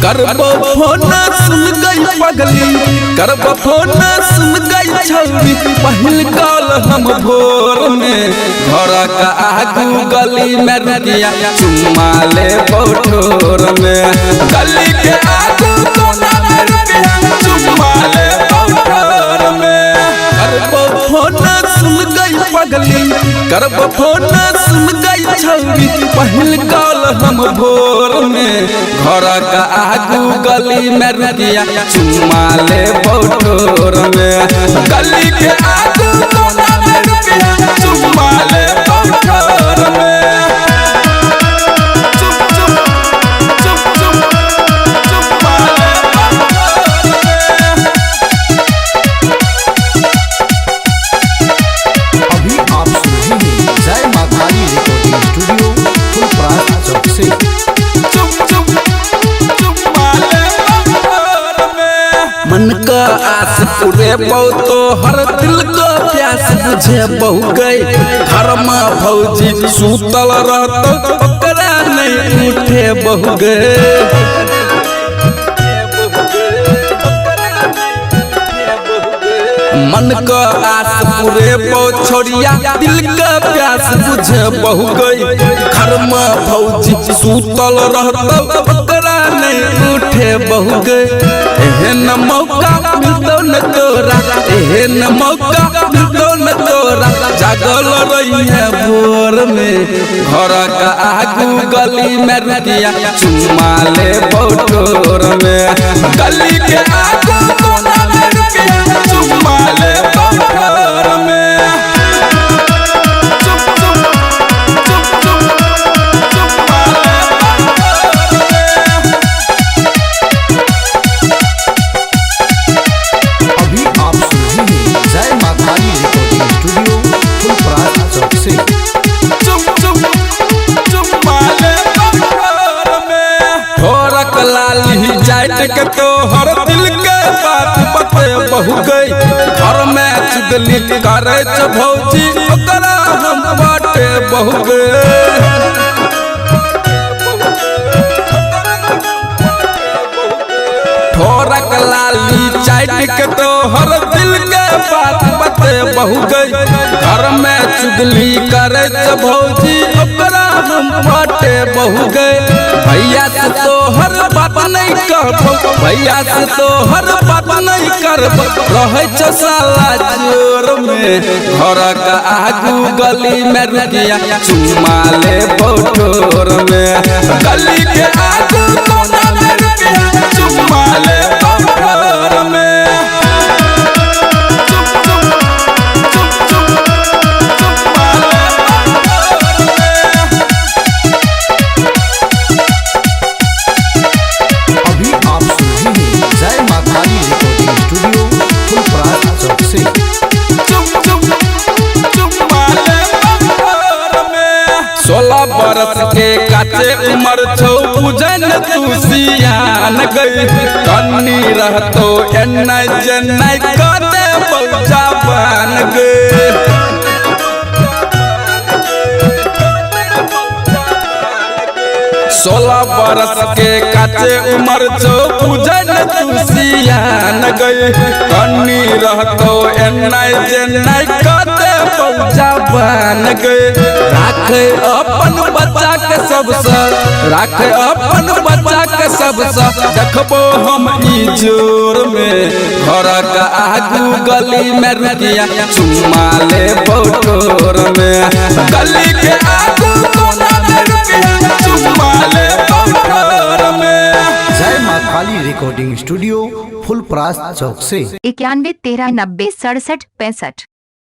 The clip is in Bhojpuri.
करबो फोन सुन गई पगली, करबो फोन सुन गई छौरी, पहिल कॉल हम भोर में घर का आगू गली में रुकिया चुम्मा ले ठोर में, गली के आगू कोना में रुकिया चुम्मा ले ठोर में। करबो फोन सुन गई पगली, करबो फोन सुन गई छौरी, पहिल कॉल हम भोर में घर का आगू गली में रुकिया चुम्मा ले ठोर में, गली के आगू कोना में रुकिया चुम्मा ले ठोर में। अभी आप सुन रहे हैं जय माता दी रिकॉर्डिंग स्टूडियो फुलप्रास चौक से। मन का आस पूरे तो हर दिल को प्यास बुझे बहु गई, घर में भौजी सूतल रहतो ओकरा नहीं उठे बहु गए। मन का आस पूरे छोड़िया दिल का प्यास बुझे बहु गई, घर में भौजी सूतल रहतो ओकरा नहीं उठे बहु गए। एहन मौका मिलतो न तोरा, एहन मौका मिलतो न तोरा, जागल रही है भोर में घर का आगू गली में रुकिया चुम्मा ले ठोर में, गली के आगू कोना में रुकिया चुम्मा ले ठोर में। अभी आप सुन रहे हैं जय माता दी रिकॉर्डिंग स्टूडियो फुलप्रास चौक से। ठोरक लाली जाट के तो हर दिल के बात बते बहु गई, घर में चुगली करे भौजी ओकरा हम बाटे बहु गए। ठोरक लाली चाट के तो हर दिल के बात बते बहु गई, घर में चुगली करे भौजी ओकरा हम बाटे बहु गए। भैया से तो हर बात नहीं करबो, भैया से तो हर बात नहीं करबो, रहे छ साला जोर में घर का आगू गली में रुकिया चुम्मा ले ठोर में, गली के आगू कोना में रुकिया चुम्मा ले ठोर में। अभी आप सुन रहे हैं जय माता दी रिकॉर्डिंग स्टूडियो फुलप्रास चौक से। 16 बरस के काचे उमर छौ पूजन तू सियान गई, कन्नी रहतो एन्नै जेन्नै कते बौजा बन गई। 16 बरस के काचे उमर छौ पूजन तू सियान गई, कन्नी रहतो एन्नै जेन्नै कते बौजा बन गई। राखे अपन बच्चा के सबसे, राखे अपन बच्चा के सबसे, देखबो हम ई जोर में घर का आगू गली में रुकिया चुम्मा ले ठोर में, गली के आगू कोना में रुकिया चुम्मा ले ठोर में। जय माँ काली रिकॉर्डिंग स्टूडियो फुलप्रास चौक से। 91 13 90 67 65।